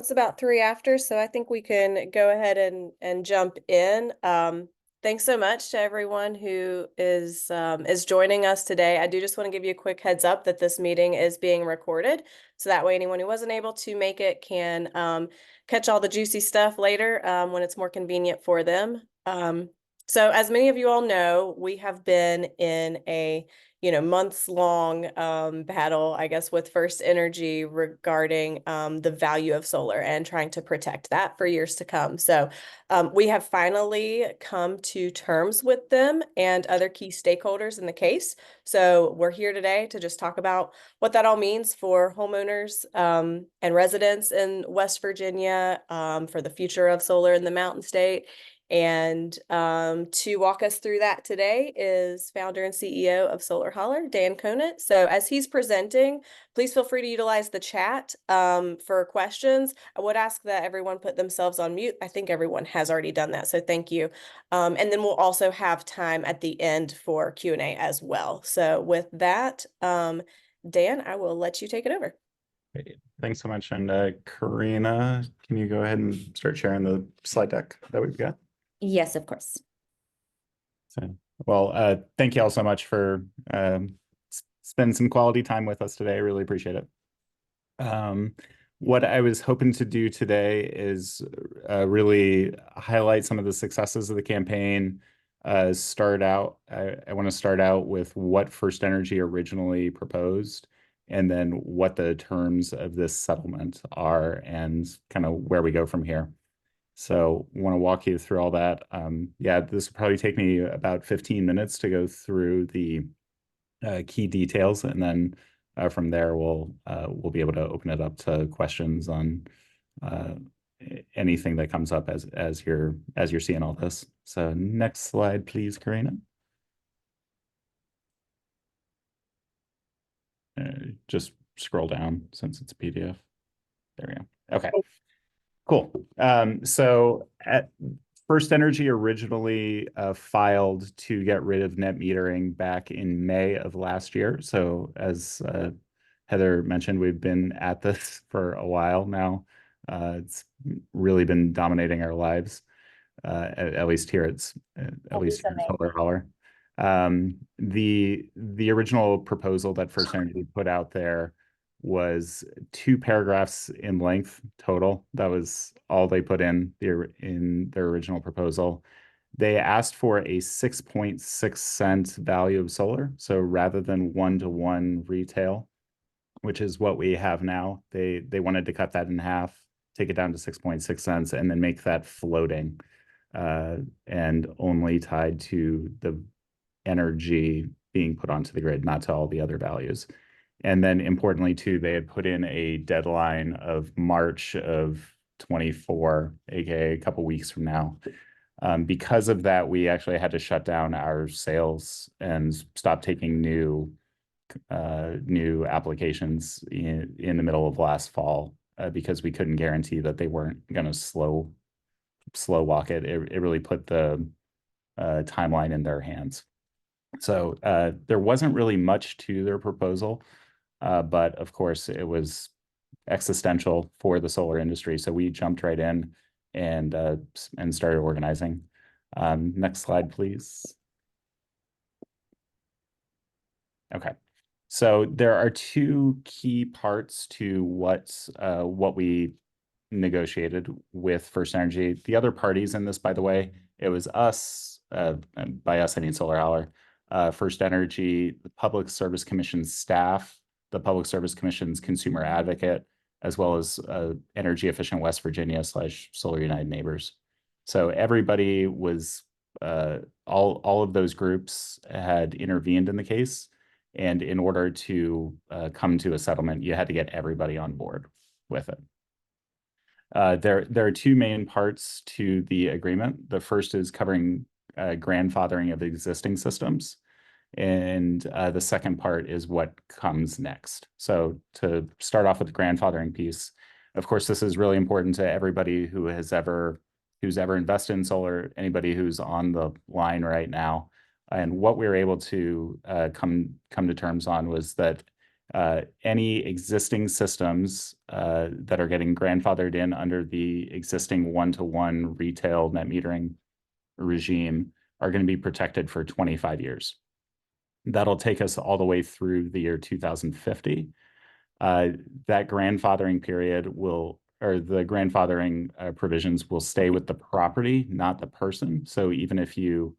It's about three after, so I think we can go ahead and jump in. Thanks so much to everyone who is joining us today. I do just want to give you a quick heads up that this meeting is being recorded, so that way anyone who wasn't able to make it can catch all the juicy stuff later when it's more convenient for them. So as many of you all know, we have been in a months long battle, I guess, with First Energy regarding the value of solar and trying to protect that for years to come. So we have finally come to terms with them and other key stakeholders in the case. So we're here today to just talk about what that all means for homeowners and residents in West Virginia, for the future of solar in the Mountain State. And to walk us through that today is founder and CEO of Solar Holler, Dan Conant. So as he's presenting, please feel free to utilize the chat for questions. I would ask that everyone put themselves on mute. I think everyone has already done that, so thank you. And then we'll also have time at the end for Q&A as well. So with that, Dan, I will let you take it over. Great. Thanks so much. And Karina, can you go ahead and start sharing the slide deck that we've got? Yes, of course. So, well, thank you all so much for spending some quality time with us today. I really appreciate it. What I was hoping to do today is really highlight some of the successes of the campaign. I want to start out with what First Energy originally proposed, and then what the terms of this settlement are and kind of where we go from here. So I want to walk you through all that. Yeah, this will probably take me about 15 minutes to go through the key details, and then from there we'll be able to open it up to questions on anything that comes up as you're seeing all this. So next slide, please, Karina. Just scroll down since it's a PDF. There we go. Okay. Cool. So First Energy originally filed to get rid of net metering back in May of last year. So as Heather mentioned, we've been at this for a while now. It's really been dominating our lives, at least here at Solar Holler. The original proposal that First Energy put out there was 2 paragraphs in length total. That was all they put in their original proposal. They asked for a 6.6 cent value of solar. So rather than 1-to-1 retail, which is what we have now, they wanted to cut that in half, take it down to 6.6 cents, and then make that floating and only tied to the energy being put onto the grid, not to all the other values. And then importantly too, they had put in a deadline of March of 24, aka a couple weeks from now. Because of that, we actually had to shut down our sales and stop taking new applications in the middle of last fall because we couldn't guarantee that they weren't going to slow walk it. It really put the timeline in their hands. So there wasn't really much to their proposal, but of course it was existential for the solar industry. So we jumped right in and started organizing. Next slide, please. Okay. So there are 2 key parts to what we negotiated with First Energy. The other parties in this, by the way, it was us, and by us I mean Solar Holler, First Energy, the Public Service Commission staff, the Public Service Commission's consumer advocate, as well as Energy Efficient West Virginia / Solar United Neighbors. So everybody was, all of those groups had intervened in the case. And in order to come to a settlement, you had to get everybody on board with it. There are 2 main parts to the agreement. The first is covering grandfathering of existing systems. And the second part is what comes next. So to start off with the grandfathering piece, of course, this is really important to everybody who's ever invested in solar, anybody who's on the line right now. And what we were able to come to terms on was that Any existing systems that are getting grandfathered in under the existing one-to-one retail net metering regime are going to be protected for 25 years. That'll take us all the way through the year 2050. That grandfathering period will, or the grandfathering provisions will stay with the property, not the person. So even if you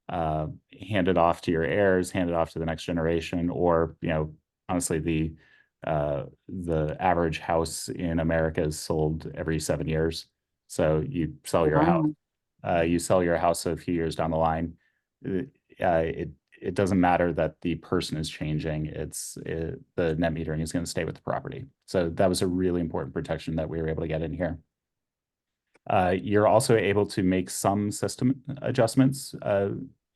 hand it off to your heirs, hand it off to the next generation, or, you know, honestly, the average house in America is sold every 7 years. So you sell your house, a few years down the line. It doesn't matter that the person is changing. The net metering is going to stay with the property. So that was a really important protection that we were able to get in here. You're also able to make some system adjustments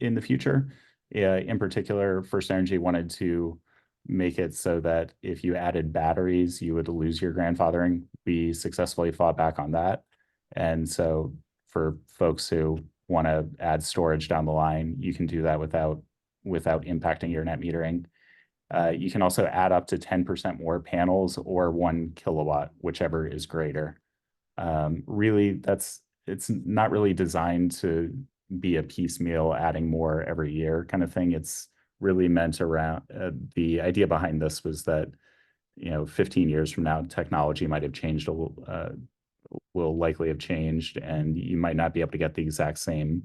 in the future. In particular, FirstEnergy wanted to make it so that if you added batteries, you would lose your grandfathering. We successfully fought back on that. And so for folks who want to add storage down the line, you can do that without impacting your net metering. You can also add up to 10% more panels or 1 kilowatt, whichever is greater. Really, it's not really designed to be a piecemeal adding more every year kind of thing. It's really meant around the idea behind this was that, you know, 15 years from now, technology might have changed, will likely have changed, and you might not be able to get the exact same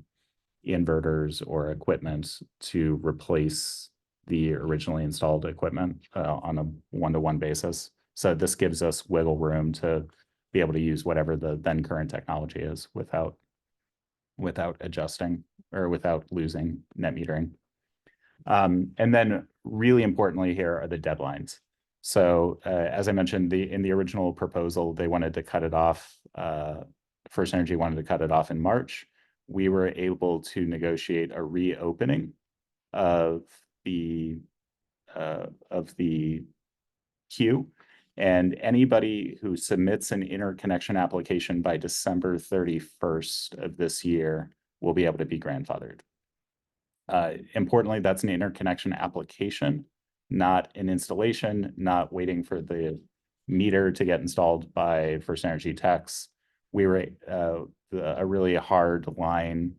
inverters or equipment to replace the originally installed equipment on a one-to-one basis. So this gives us wiggle room to be able to use whatever the then current technology is without adjusting or without losing net metering. And then really importantly here are the deadlines. So as I mentioned, in the original proposal, they wanted to cut it off. FirstEnergy wanted to cut it off in March. We were able to negotiate a reopening of the queue, and anybody who submits an interconnection application by December 31st of this year will be able to be grandfathered. Importantly, that's an interconnection application, not an installation, not waiting for the meter to get installed by FirstEnergy techs. We were a really hard line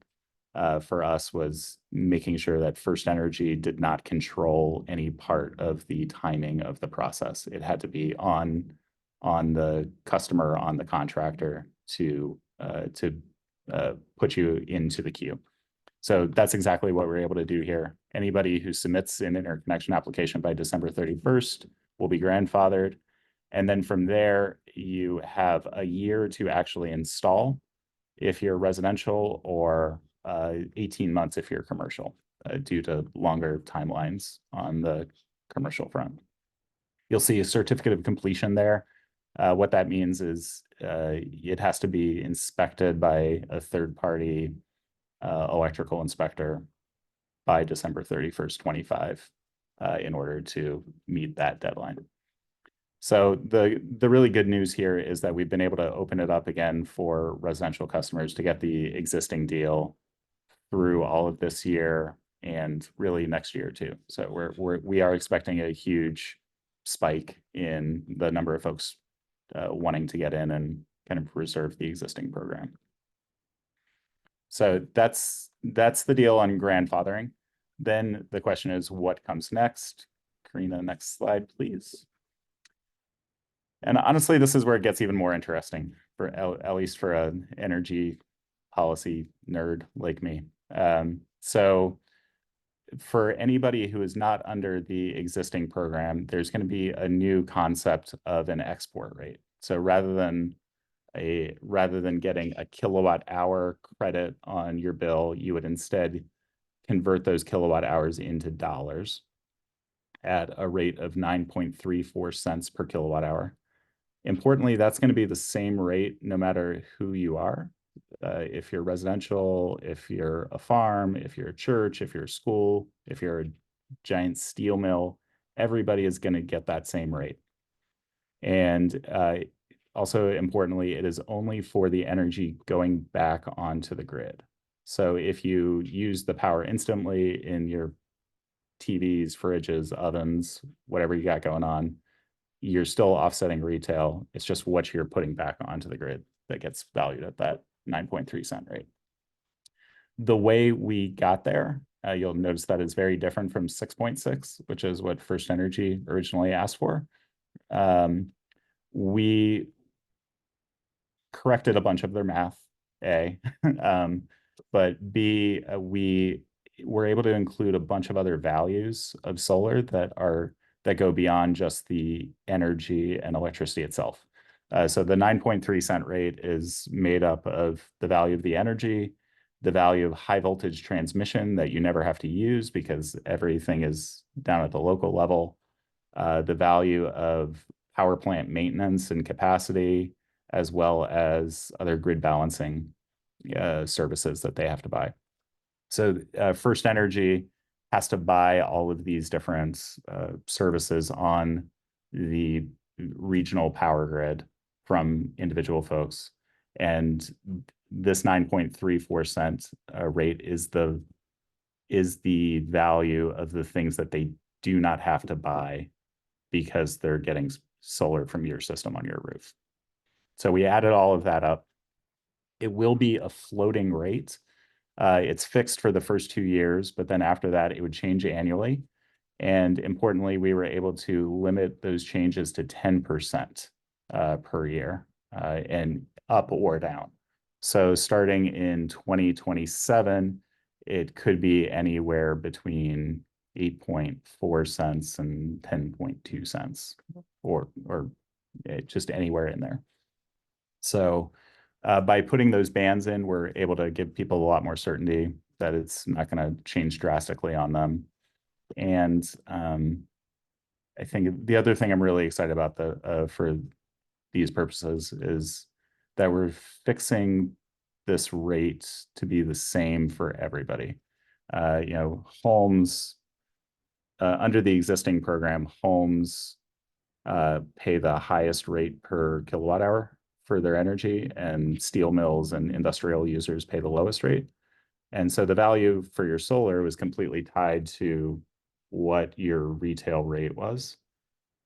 for us was making sure that FirstEnergy did not control any part of the timing of the process. It had to be on the customer, on the contractor to put you into the queue. So that's exactly what we're able to do here. Anybody who submits an interconnection application by December 31st will be grandfathered. And then from there, you have a year to actually install if you're residential, or 18 months if you're commercial, due to longer timelines on the commercial front. You'll see a certificate of completion there. What that means is it has to be inspected by a third-party electrical inspector by December 31st, 25, in order to meet that deadline. So the really good news here is that we've been able to open it up again for residential customers to get the existing deal through all of this year and really next year too. So we are expecting a huge spike in the number of folks wanting to get in and kind of reserve the existing program. So that's the deal on grandfathering. Then the question is, what comes next? Karina, next slide, please. And honestly, this is where it gets even more interesting, for at least for an energy policy nerd like me. So for anybody who is not under the existing program, there's going to be a new concept of an export rate. So rather than getting a kilowatt hour credit on your bill, you would instead convert those kilowatt hours into dollars at a rate of 9.34 cents per kilowatt hour. Importantly, that's going to be the same rate no matter who you are. If you're residential, if you're a farm, if you're a church, if you're a school, if you're a giant steel mill, everybody is going to get that same rate. And also importantly, it is only for the energy going back onto the grid. So if you use the power instantly in your TVs, fridges, ovens, whatever you got going on, you're still offsetting retail. It's just what you're putting back onto the grid that gets valued at that 9.3 cent rate. The way we got there, you'll notice that it's very different from 6.6, which is what First Energy originally asked for. We corrected a bunch of their math, A, but B, we were able to include a bunch of other values of solar that go beyond just the energy and electricity itself. So the 9.3 cent rate is made up of the value of the energy, the value of high voltage transmission that you never have to use because everything is down at the local level, the value of power plant maintenance and capacity, as well as other grid balancing services that they have to buy. So First Energy has to buy all of these different services on the regional power grid from individual folks. And this 9.34 cent rate is the value of the things that they do not have to buy because they're getting solar from your system on your roof. So we added all of that up. It will be a floating rate. It's fixed for the first 2 years, but then after that, it would change annually. And importantly, we were able to limit those changes to 10% per year and up or down. So starting in 2027, it could be anywhere between 8.4 cents and 10.2 cents or just anywhere in there. So by putting those bands in, we're able to give people a lot more certainty that it's not going to change drastically on them. And I think the other thing I'm really excited about for these purposes is that we're fixing this rate to be the same for everybody. Homes under the existing program, homes pay the highest rate per kilowatt hour for their energy, and steel mills and industrial users pay the lowest rate. And so the value for your solar was completely tied to what your retail rate was.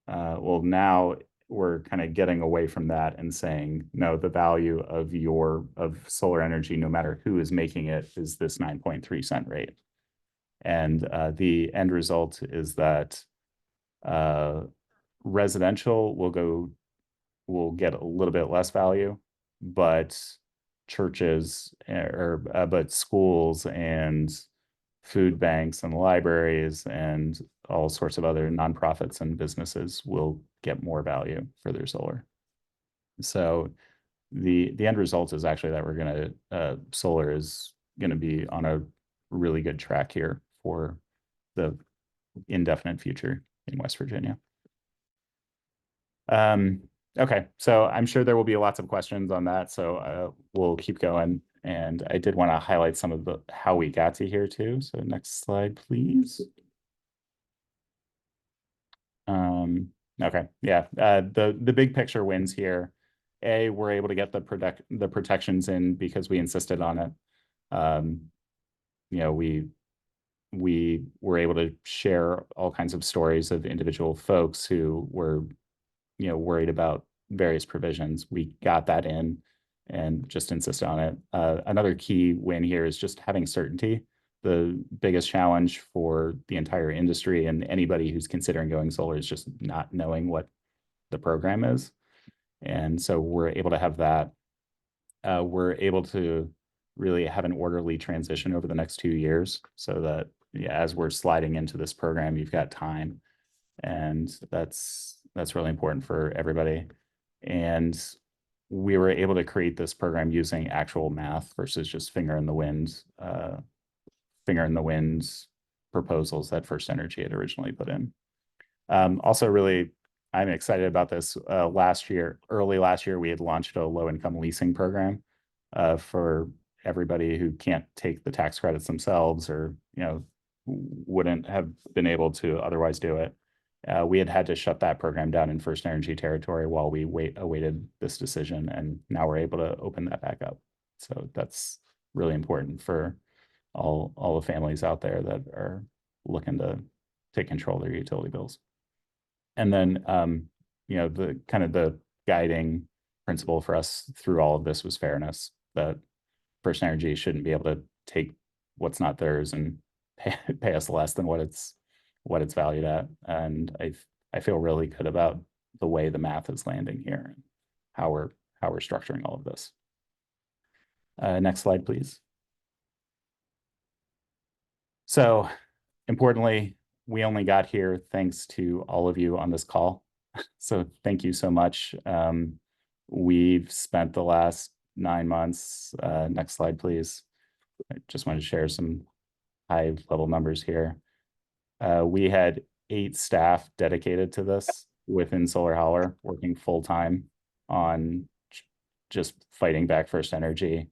Well, now we're kind of getting away from that and saying, no, the value of solar energy, no matter who is making it, is this 9.3 cent rate. And the end result is that residential will get a little bit less value, but churches but schools and food banks and libraries and all sorts of other nonprofits and businesses will get more value for their solar. So the end result is actually that solar is gonna be on a really good track here for the indefinite future in West Virginia. Okay, so I'm sure there will be lots of questions on that, so we'll keep going. And I did want to highlight some of how we got to here too. So next slide, please. Okay, yeah, the big picture wins here. We're able to get the protections in because we insisted on it. We were able to share all kinds of stories of individual folks who were worried about various provisions. We got that in and just insist on it. Another key win here is just having certainty. The biggest challenge for the entire industry and anybody who's considering going solar is just not knowing what the program is. And so we're able to have that. We're able to really have an orderly transition over the next 2 years so that as we're sliding into this program, you've got time. And that's really important for everybody. And we were able to create this program using actual math versus just finger in the wind proposals that First Energy had originally put in. Also, really, I'm excited about this. Early last year, we had launched a low-income leasing program for everybody who can't take the tax credits themselves or wouldn't have been able to otherwise do it. We had to shut that program down in First Energy territory while we awaited this decision, and now we're able to open that back up. So that's really important for all the families out there that are looking to control their utility bills. And then, you know, the kind of the guiding principle for us through all of this was fairness, that FirstEnergy shouldn't be able to take what's not theirs and pay us less than what it's valued at. And I feel really good about the way the math is landing here and how we're structuring all of this. Next slide, please. So importantly, we only got here thanks to all of you on this call. So thank you so much. We've spent the last 9 months, next slide, please. I just wanted to share some high level numbers here. We had 8 staff dedicated to this within Solar Howler, working full time on just fighting back FirstEnergy.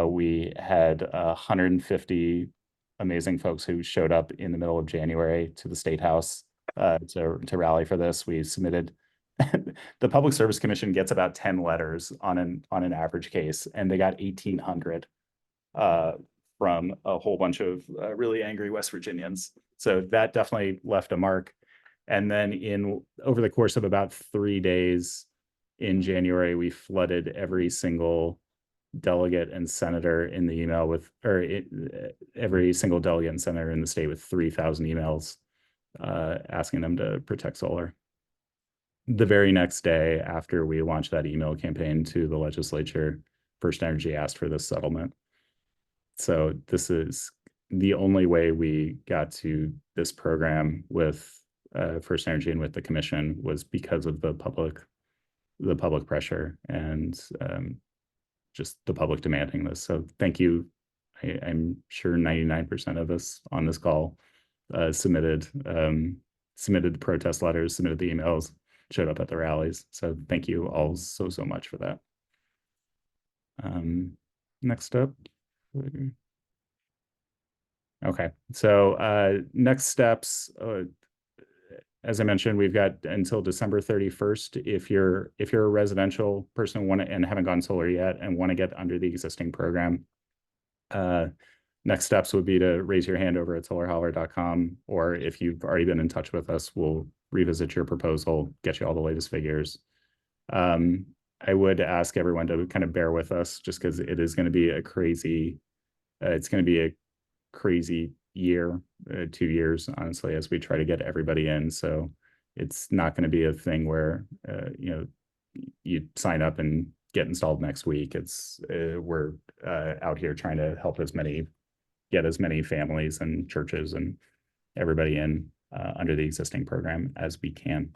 We had 150 amazing folks who showed up in the middle of January to the State House to rally for this. We submitted. The Public Service Commission gets about 10 letters on an average case, and they got 1,800 from a whole bunch of really angry West Virginians. So that definitely left a mark. And then over the course of about 3 days in January, we flooded every single delegate and senator in the email with, every single delegate and senator in the state with 3,000 emails asking them to protect solar. The very next day after we launched that email campaign to the legislature, FirstEnergy asked for this settlement. So this is the only way we got to this program with FirstEnergy and with the commission was because of the public pressure and just the public demanding this. So thank you. I'm sure 99% of us on this call submitted the protest letters, submitted the emails, showed up at the rallies. So thank you all so much for that. Next up. Okay, so next steps. As I mentioned, we've got until December 31st. If you're a residential person and haven't gone solar yet and want to get under the existing program, next steps would be to raise your hand over at solarhowler.com, or if you've already been in touch with us, we'll revisit your proposal, get you all the latest figures. I would ask everyone to kind of bear with us just because it is going to be a crazy, it's going to be a crazy year, 2 years, honestly, as we try to get everybody in. So it's not going to be a thing where, you know, you sign up and get installed next week. It's we're out here trying to help get as many families and churches and everybody in under the existing program as we can.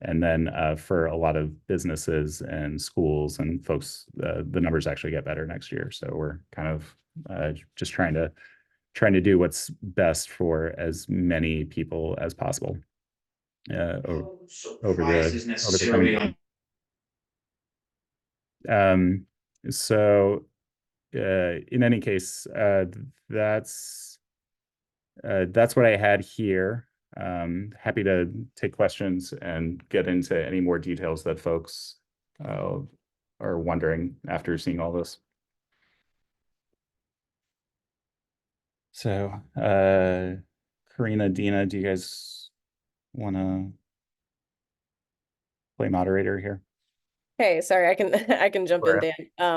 And then for a lot of businesses and schools and folks, the numbers actually get better next year. So we're kind of just trying to do what's best for as many people as possible over the coming. So in any case, that's what I had here. Happy to take questions and get into any more details that folks are wondering after seeing all this. So, Karina, Dina, do you guys want to play moderator here? Okay, sorry, I can jump in, Dan.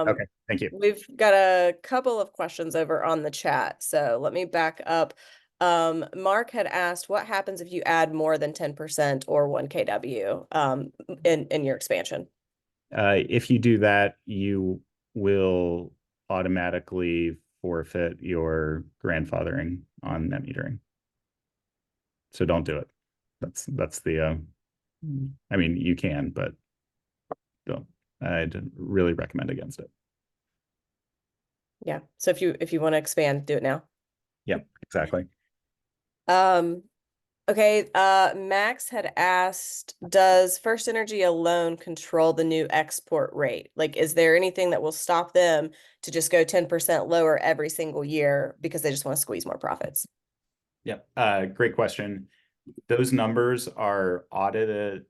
Okay, thank you. We've got a couple of questions over on the chat, so let me back up. Mark had asked, what happens if you add more than 10% or 1 kW in your expansion? If you do that, you will automatically forfeit your grandfathering on net metering. So don't do it. That's the I mean, you can, but don't. I'd really recommend against it. Yeah. So if you want to expand, do it now. Yep, exactly. Okay, Max had asked, does FirstEnergy alone control the new export rate? Like, is there anything that will stop them to just go 10% lower every single year because they just want to squeeze more profits? Yep, great question. Those numbers are audited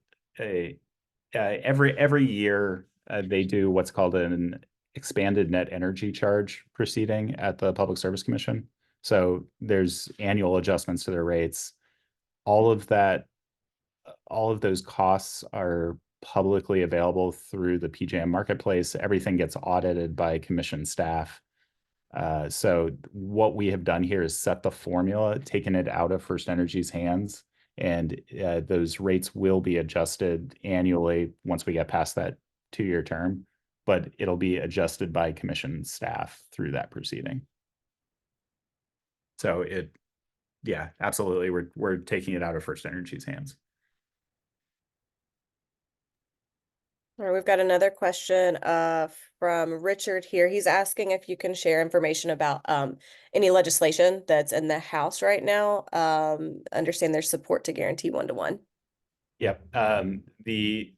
every year. They do what's called an expanded net energy charge proceeding at the Public Service Commission. So there's annual adjustments to their rates. all of that, all of those costs are publicly available through the PJM marketplace. Everything gets audited by commission staff. So what we have done here is set the formula, taken it out of FirstEnergy's hands, and those rates will be adjusted annually once we get past that 2-year term, but it'll be adjusted by commission staff through that proceeding. So yeah, absolutely, we're taking it out of FirstEnergy's hands. All right, we've got another question from Richard here. He's asking if you can share information about any legislation that's in the House right now. Understand there's support to guarantee 1-to-1. Yep.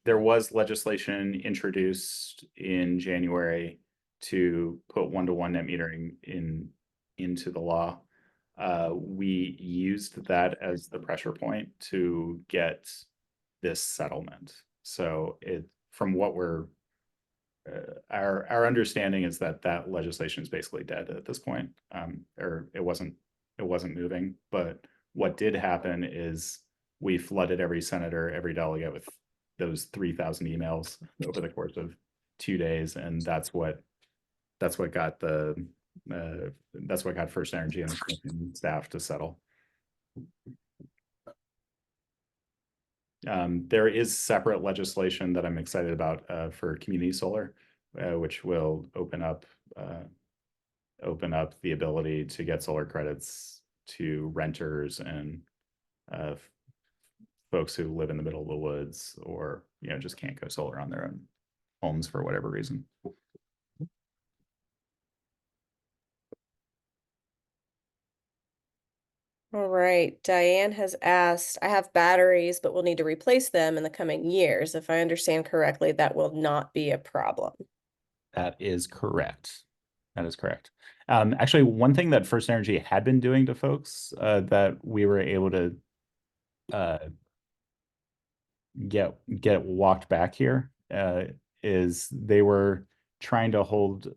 There was legislation introduced in January to put 1-to-1 net metering into the law. We used that as the pressure point to get this settlement. So from what our understanding is that legislation is basically dead at this point, or it wasn't moving. But what did happen is we flooded every senator, every delegate with those 3,000 emails over the course of 2 days, and that's what got FirstEnergy and the commission staff to settle. There is separate legislation that I'm excited about for community solar, which will open up the ability to get solar credits to renters and folks who live in the middle of the woods, or just can't go solar on their own homes for whatever reason. All right, Diane has asked, I have batteries, but we'll need to replace them in the coming years. If I understand correctly, that will not be a problem. That is correct. That is correct. Actually, one thing that FirstEnergy had been doing to folks that we were able to get walked back here is they were trying to hold.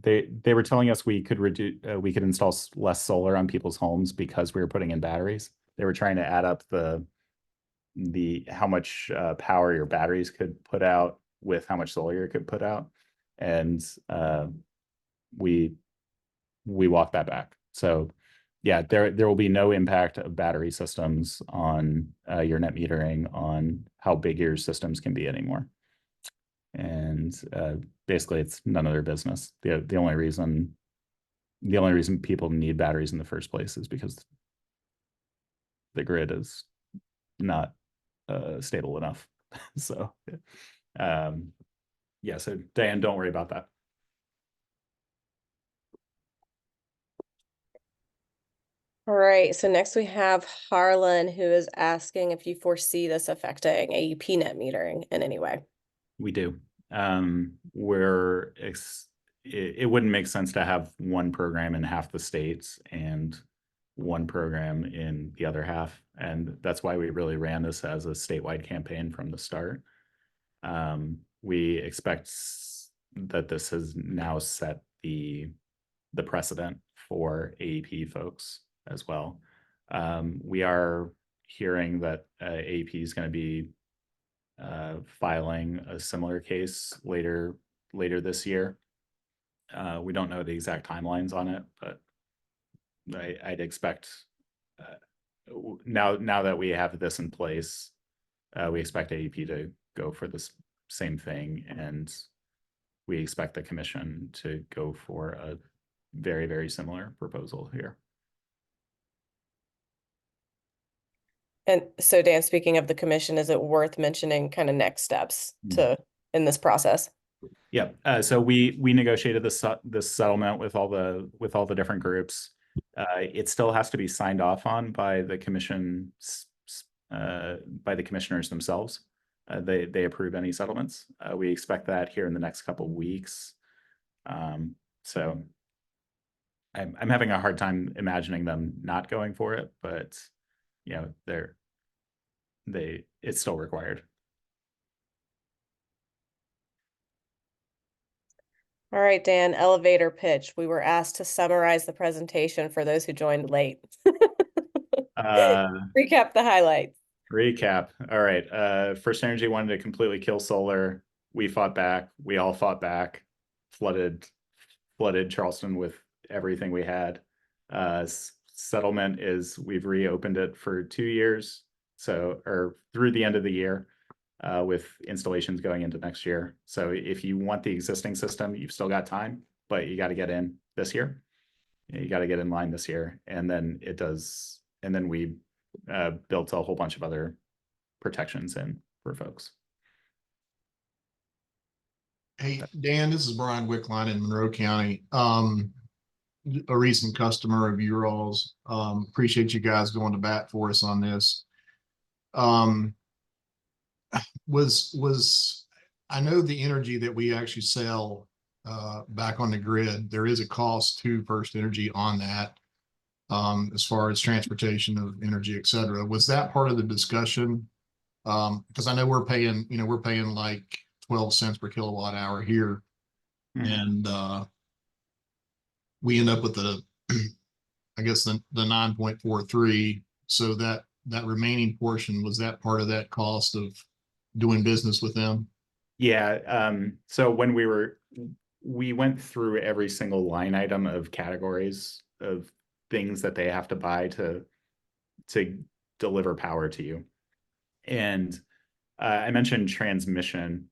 They were telling us we could install less solar on people's homes because we were putting in batteries. They were trying to add up the how much power your batteries could put out with how much solar you could put out, and we walked that back. So yeah, there will be no impact of battery systems on your net metering, on how big your systems can be anymore. And basically, it's none of their business. The only reason people need batteries in the first place is because the grid is not stable enough. So yeah, so Diane, don't worry about that. All right, so next we have Harlan, who is asking if you foresee this affecting AEP net metering in any way. We do. It wouldn't make sense to have one program in half the states and one program in the other half. And that's why we really ran this as a statewide campaign from the start. We expect that this has now set the precedent for AEP folks as well. We are hearing that AEP is going to be filing a similar case later this year. We don't know the exact timelines on it, but I'd expect now that we have this in place, we expect AEP to go for this same thing, and we expect the commission to go for a very, very similar proposal here. And so, Dan, speaking of the commission, is it worth mentioning kind of next steps in this process? Yeah. So we negotiated this settlement with all the different groups. It still has to be signed off on by the commission, by the commissioners themselves. They approve any settlements. We expect that here in the next couple of weeks. So I'm having a hard time imagining them not going for it, but it's still required. All right, Dan, elevator pitch. We were asked to summarize the presentation for those who joined late. Recap the highlights. Recap. All right. First Energy wanted to completely kill solar. We fought back. We all fought back. Flooded Charleston with everything we had. Settlement is we've reopened it for 2 years, so or through the end of the year, with installations going into next year. So if you want the existing system, you've still got time, but you got to get in this year. You got to get in line this year, and then it does. And then we built a whole bunch of other protections in for folks. Hey, Dan, this is Brian Wickline in Monroe County. A recent customer of your all's. Appreciate you guys going to bat for us on this. I know the energy that we actually sell back on the grid, there is a cost to First Energy on that, as far as transportation of energy, et cetera. Was that part of the discussion? Because I know we're paying like 12 cents per kilowatt hour here. And we end up with I guess the 9.43. So that remaining portion, was that part of that cost of doing business with them? Yeah. So when we went through every single line item of categories of things that they have to buy to deliver power to you. And I mentioned transmission.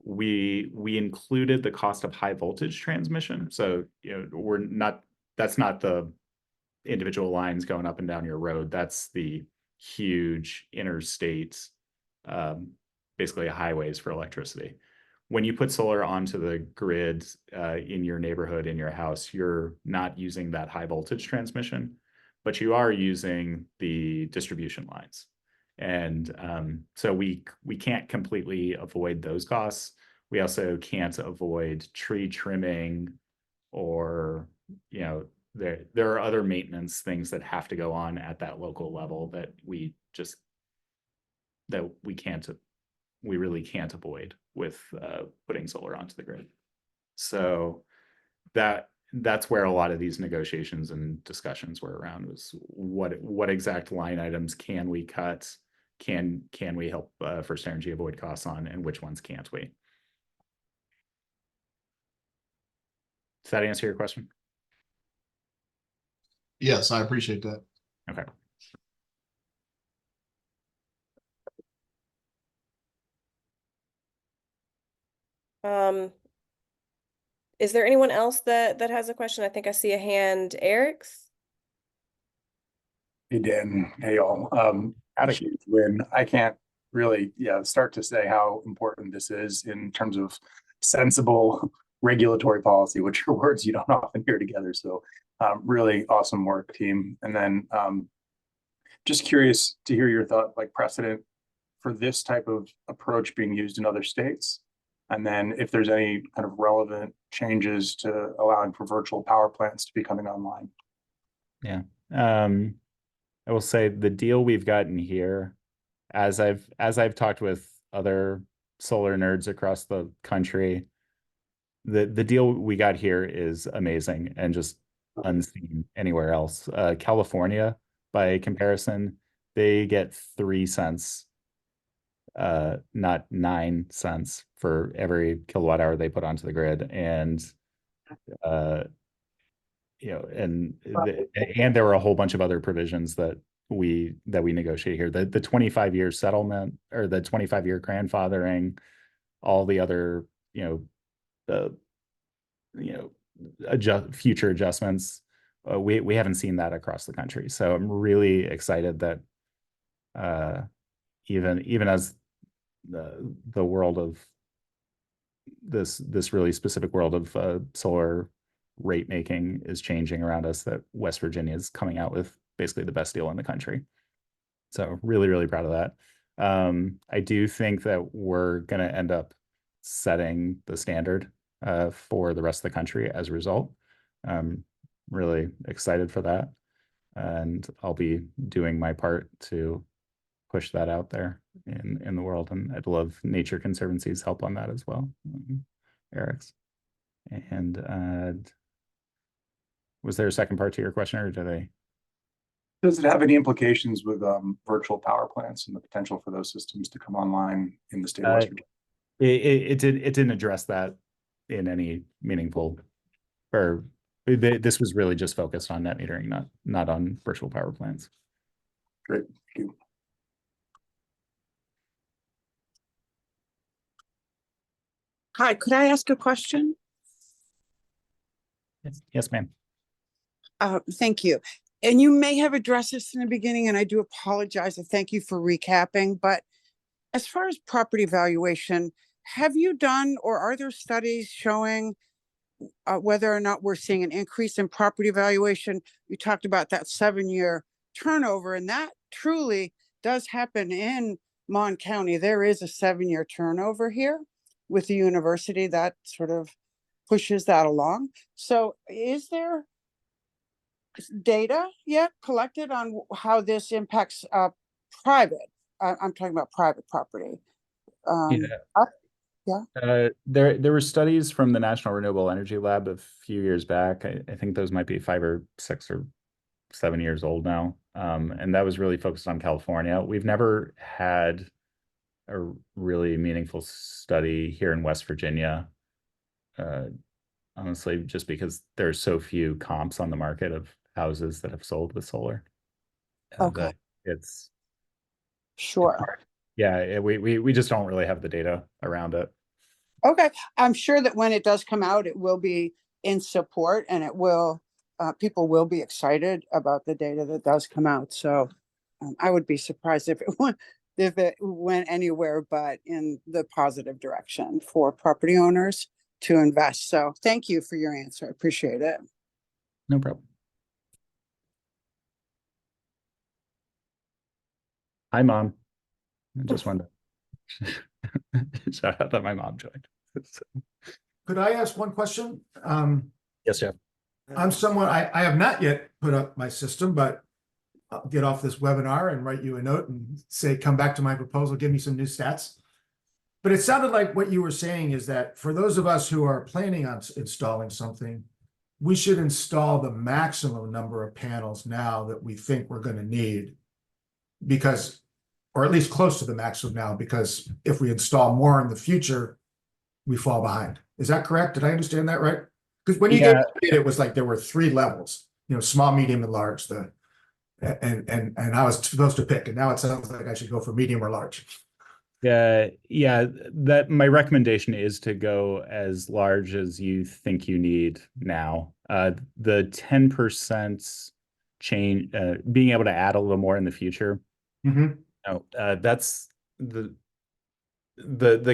We included the cost of high voltage transmission. So, that's not the individual lines going up and down your road. That's the huge interstate, basically highways for electricity. When you put solar onto the grid in your neighborhood, in your house, you're not using that high voltage transmission, but you are using the distribution lines. And so we can't completely avoid those costs. We also can't avoid tree trimming, or there are other maintenance things that have to go on at that local level that we really can't avoid with putting solar onto the grid. So that's where a lot of these negotiations and discussions were around, was what exact line items can we cut, can we help First Energy avoid costs on, and which ones can't we? Does that answer your question? Yes, I appreciate that. Okay. Is there anyone else that has a question? I think I see a hand. Eric's. Hey, Dan. Hey, y'all. Had a huge win. I can't really, start to say how important this is in terms of sensible regulatory policy, which are words you don't often hear together. So really awesome work, team. And then just curious to hear your thought, like precedent for this type of approach being used in other states. And then if there's any kind of relevant changes to allowing for virtual power plants to be coming online. Yeah. I will say the deal we've gotten here, as I've talked with other solar nerds across the country, the deal we got here is amazing and just unseen anywhere else. California, by comparison, they get 3 cents, not 9 cents for every kilowatt hour they put onto the grid. And and there were a whole bunch of other provisions that we negotiate here. The 25-year settlement, or the 25-year grandfathering, all the other future adjustments. We haven't seen that across the country. So I'm really excited that even as the world of this really specific world of solar rate making is changing around us, that West Virginia is coming out with basically the best deal in the country. So really, really proud of that. I do think that we're going to end up setting the standard for the rest of the country as a result. I'm really excited for that. And I'll be doing my part to push that out there in the world. And I'd love Nature Conservancy's help on that as well, Eric's. And was there a second part to your question, or did I? Does it have any implications with virtual power plants and the potential for those systems to come online in the state of West Virginia? It didn't address that in any meaningful, or this was really just focused on net metering, not on virtual power plants. Great, thank you. Hi, could I ask a question? Yes, ma'am. Thank you. And you may have addressed this in the beginning, and I do apologize. And thank you for recapping. But as far as property valuation, have you done or are there studies showing whether or not we're seeing an increase in property valuation? You talked about that 7-year turnover, and that truly does happen in Mon County. There is a 7-year turnover here with the university that sort of pushes that along. So is there data yet collected on how this impacts private? I'm talking about private property. There were studies from the National Renewable Energy Lab a few years back. I think those might be 5 or 6 or 7 years old now. And that was really focused on California. We've never had a really meaningful study here in West Virginia. Honestly, just because there's so few comps on the market of houses that have sold with solar. Okay. It's Sure. Yeah, we just don't really have the data around it. Okay. I'm sure that when it does come out, it will be in support, and it will, people will be excited about the data that does come out. So I would be surprised if it went anywhere but in the positive direction for property owners to invest. So thank you for your answer. I appreciate it. No problem. Hi, Mom. I just wanted to shout out that my mom joined. Could I ask one question? Yes, Jeff. I'm someone, I have not yet put up my system, but I'll get off this webinar and write you a note and say, come back to my proposal, give me some new stats. But it sounded like what you were saying is that for those of us who are planning on installing something, we should install the maximum number of panels now that we think we're going to need, because, or at least close to the maximum now, because if we install more in the future, we fall behind. Is that correct? Did I understand that right? Because when you gave it was like there were 3 levels, small, medium, and large. And I was supposed to pick, and now it sounds like I should go for medium or large. Yeah, that my recommendation is to go as large as you think you need now. The 10% change, being able to add a little more in the future. That's the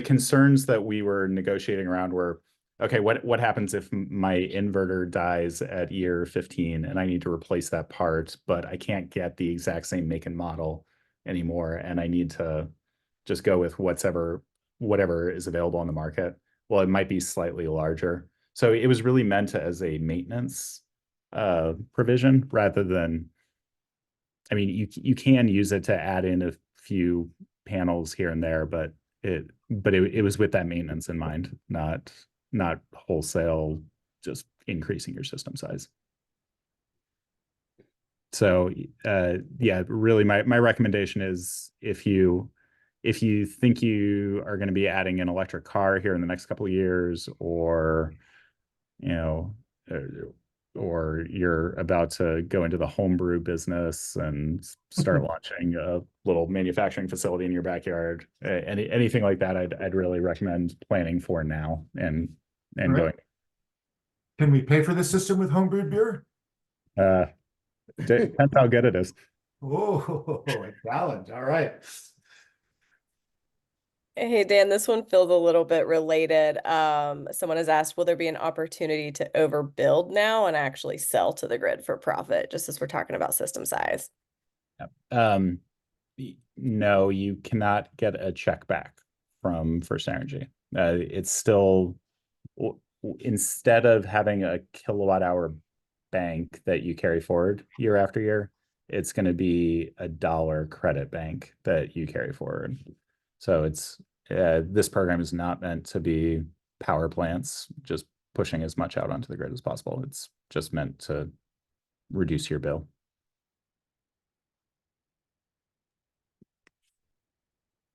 concerns that we were negotiating around were, okay, what happens if my inverter dies at year 15 and I need to replace that part, but I can't get the exact same make and model anymore, and I need to just go with whatever is available on the market. Well, it might be slightly larger. So it was really meant as a maintenance provision rather than, I mean, you can use it to add in a few panels here and there, but it was with that maintenance in mind, not wholesale just increasing your system size. So yeah, really my recommendation is if you think you are going to be adding an electric car here in the next couple of years, or or you're about to go into the homebrew business and start launching a little manufacturing facility in your backyard, anything like that, I'd really recommend planning for now and Right. going. Can we pay for this system with homebrewed beer? Depends how good it is. Oh, a challenge. All right. Hey, Dan, this one feels a little bit related. Someone has asked, will there be an opportunity to overbuild now and actually sell to the grid for profit, just as we're talking about system size? No, you cannot get a check back from FirstEnergy. It's still, instead of having a kilowatt hour bank that you carry forward year after year, it's going to be a dollar credit bank that you carry forward. So it's this program is not meant to be power plants just pushing as much out onto the grid as possible. It's just meant to reduce your bill.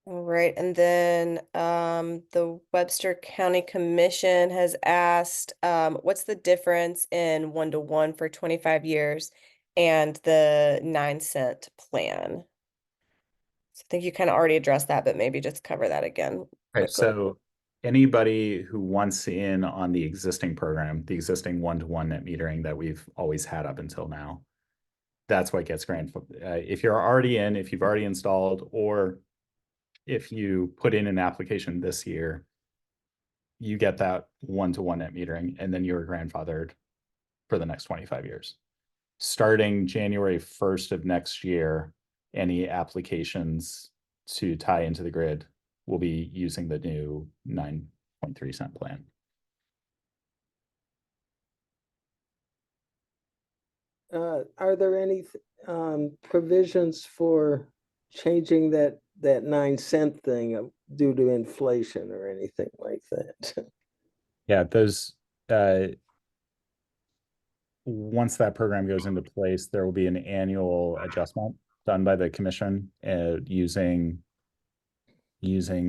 All right, and then the Webster County Commission has asked, what's the difference in 1-to-1 for 25 years and the 9-cent plan? So I think you kind of already addressed that, but maybe just cover that again Okay, quickly. so anybody who wants in on the existing program, the existing 1-to-1 net metering that we've always had up until now, that's what gets grandfathered. If you're already in, if you've already installed, or if you put in an application this year, you get that 1-to-1 net metering, and then you're grandfathered for the next 25 years. Starting January 1st of next year, any applications to tie into the grid will be using the new 9.3 cent plan. Are there any provisions for changing that 9-cent thing due to inflation or anything like that? Yeah, those once that program goes into place, there will be an annual adjustment done by the commission using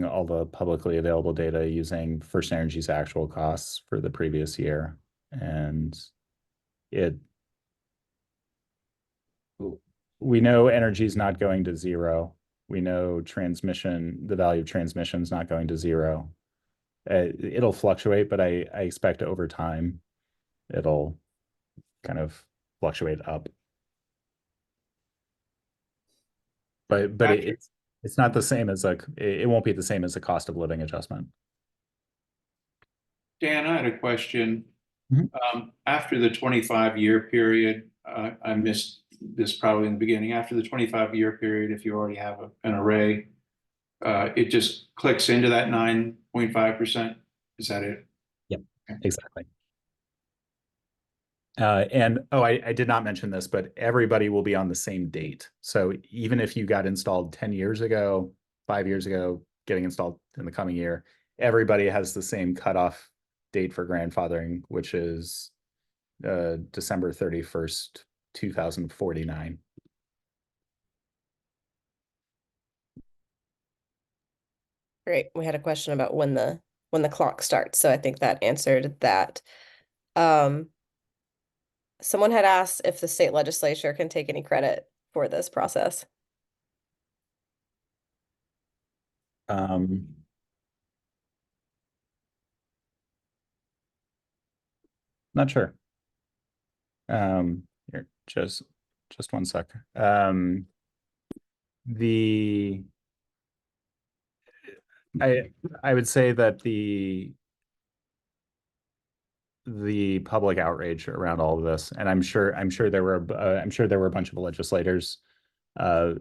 all the publicly available data, using First Energy's actual costs for the previous year. And we know energy is not going to zero. We know the value of transmission is not going to zero. It'll fluctuate, but I expect over time it'll kind of fluctuate up. But it's not the same as it won't be the same as a cost of living adjustment. Dan, I had a question. Mhm. After the 25-year period, I missed this probably in the beginning. After the 25-year period, if you already have an array, it just clicks into that 9.5%. Is that it? Yep, exactly. And I did not mention this, but everybody will be on the same date. So even if you got installed 10 years ago, 5 years ago, getting installed in the coming year, everybody has the same cutoff date for grandfathering, which is December 31st, 2049. Great. We had a question about when the clock starts, so I think that answered that. Someone had asked if the state legislature can take any credit for this process. Not sure. Here, just one sec. I would say that the public outrage around all of this, and I'm sure there were a bunch of legislators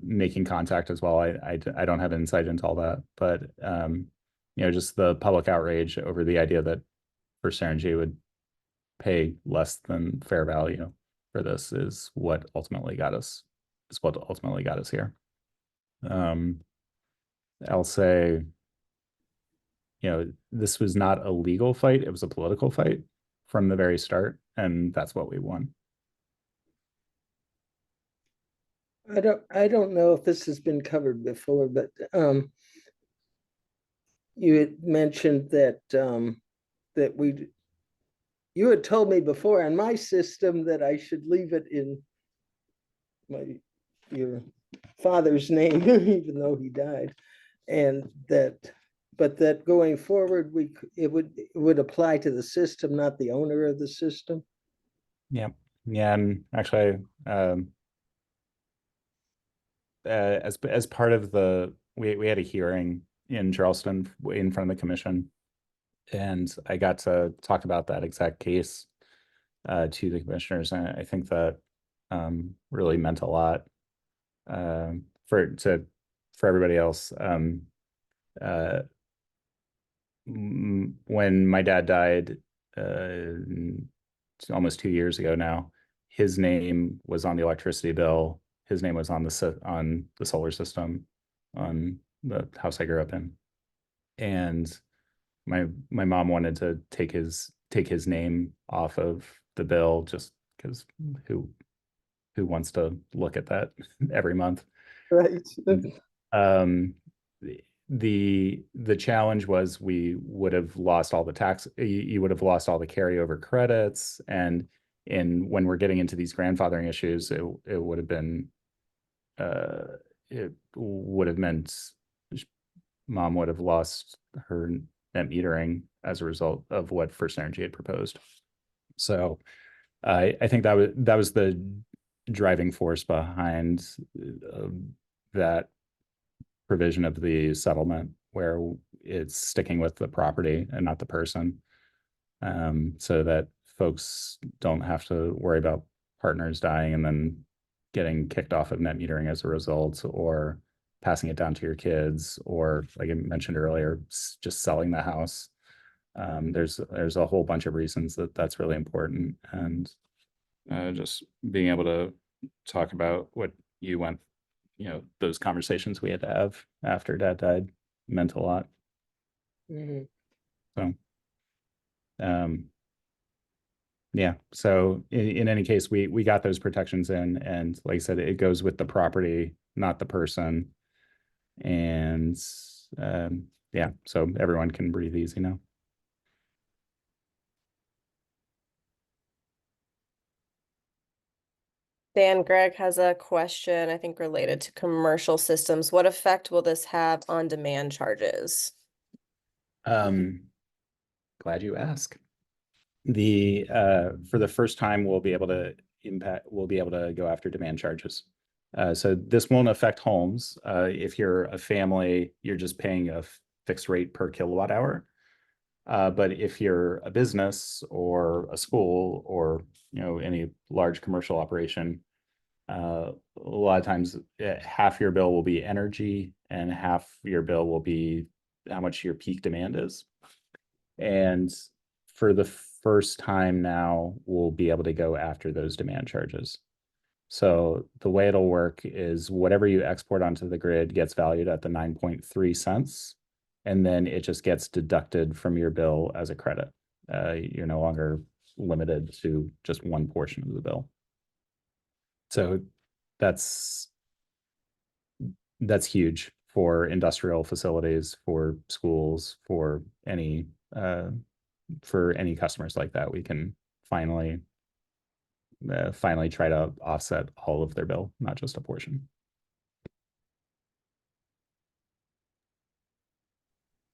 making contact as well. I don't have insight into all that, but just the public outrage over the idea that First Energy would pay less than fair value for this is what ultimately got us here. I'll say, this was not a legal fight, it was a political fight from the very start, and that's what we won. I don't know if this has been covered before, but you had mentioned that you had told me before on my system that I should leave it in your father's name, even though he died, and but that going forward, it would apply to the system, not the owner of the system. Yeah, and actually, as part of we had a hearing in Charleston in front of the commission, and I got to talk about that exact case to the commissioners, and I think that really meant a lot for everybody else. When my dad died almost 2 years ago now, his name was on the electricity bill. His name was on the solar system on the house I grew up in, and my mom wanted to take his name off of the bill just because who wants to look at that every month? Right. the challenge was we would have lost all the tax, you would have lost all the carryover credits, and when we're getting into these grandfathering issues, it would have been it would have meant mom would have lost her net metering as a result of what First Energy had proposed. So I think that was the driving force behind that provision of the settlement, where it's sticking with the property and not the person, so that folks don't have to worry about partners dying and then getting kicked off of net metering as a result, or passing it down to your kids, or like I mentioned earlier, just selling the house. There's a whole bunch of reasons that that's really important, and just being able to talk about what you went, those conversations we had to have after Dad died meant a lot. Mhm. So, yeah. So in any case, we got those protections in, and like I said, it goes with the property, not the person. And yeah, so everyone can breathe easy now. Dan, Greg has a question, I think related to commercial systems. What effect will this have on demand charges? Glad you asked. For the first time, we'll be able to go after demand charges. So this won't affect homes. If you're a family, you're just paying a fixed rate per kilowatt hour. But if you're a business or a school or any large commercial operation, a lot of times half your bill will be energy and half your bill will be how much your peak demand is. And for the first time now, we'll be able to go after those demand charges. So the way it'll work is whatever you export onto the grid gets valued at the 9.3 cents, and then it just gets deducted from your bill as a credit. You're no longer limited to just one portion of the bill. So that's huge for industrial facilities, for schools, for any customers like that. We can finally try to offset all of their bill, not just a portion.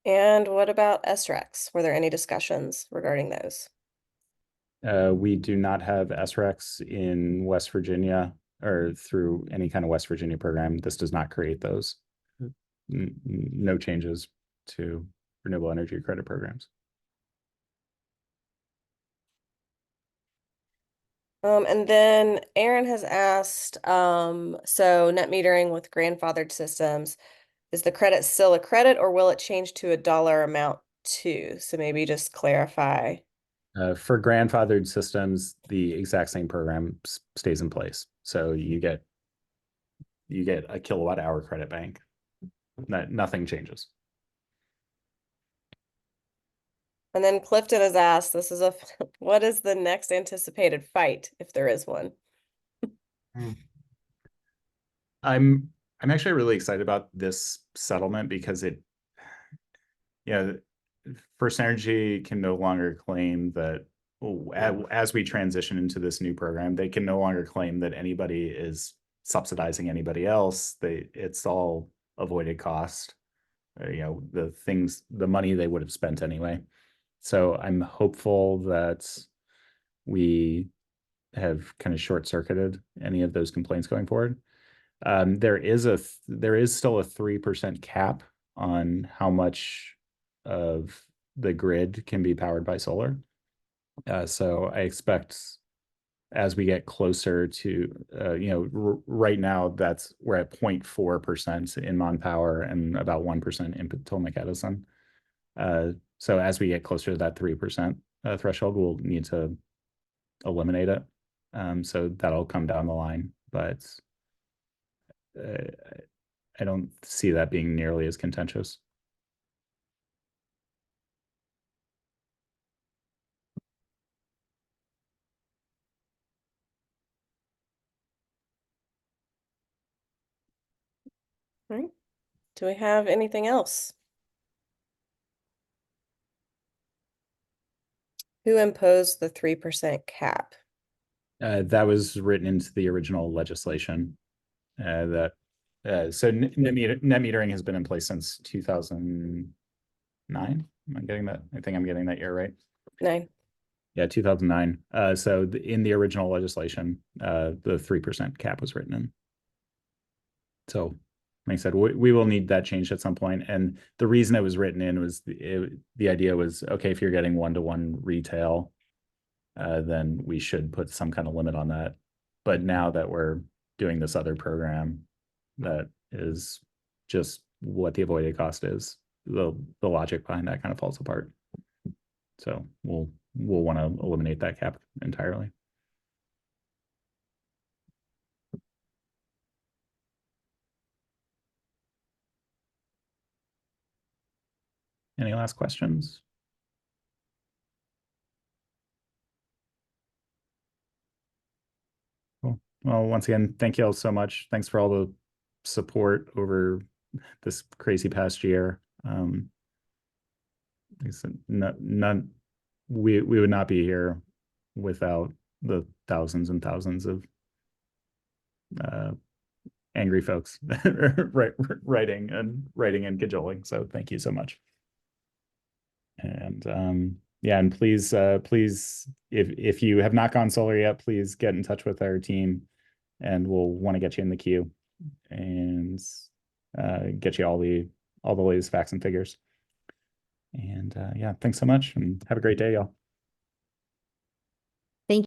And what about SRECs? Were there any discussions regarding those? We do not have SRECs in West Virginia or through any kind of West Virginia program. This does not create those. No changes to renewable energy credit programs. And then Aaron has asked, so net metering with grandfathered systems, is the credit still a credit or will it change to a dollar amount too? So maybe just clarify. For grandfathered systems, the exact same program stays in place. So you get a kilowatt hour credit bank. Nothing changes. And then Clifton has asked, what is the next anticipated fight, if there is one? I'm actually really excited about this settlement because First Energy can no longer claim that as we transition into this new program, they can no longer claim that anybody is subsidizing anybody else. It's all avoided cost. The money they would have spent anyway. So I'm hopeful that we have kind of short-circuited any of those complaints going forward. There is still a 3% cap on how much of the grid can be powered by solar. So I expect as we get closer to, right now we're at 0.4% in Mon Power and about 1% in Potomac Edison. So as we get closer to that 3% threshold, we'll need to eliminate it. So that'll come down the line, but I don't see that being nearly as contentious. Right. Do we have anything else? Who imposed the 3% cap? That was written into the original legislation. So net metering has been in place since 2009. Am I getting that? I think I'm getting that year right. 9. Yeah, 2009. So in the original legislation, the 3% cap was written in. So, like I said, we will need that changed at some point. And the reason it was written in was the idea was, okay, if you're getting one-to-one retail, then we should put some kind of limit on that. But now that we're doing this other program, that is just what the avoided cost is, the logic behind that kind of falls apart. So we'll want to eliminate that cap entirely. Any last questions? Cool. Well, once again, thank you all so much. Thanks for all the support over this crazy past year. Like I said, we would not be here without the thousands and thousands of angry folks writing and cajoling. So thank you so much. And yeah, and please if you have not gone solar yet, please get in touch with our team, and we'll want to get you in the queue and get you all the latest facts and figures. And yeah, thanks so much, and have a great day, y'all.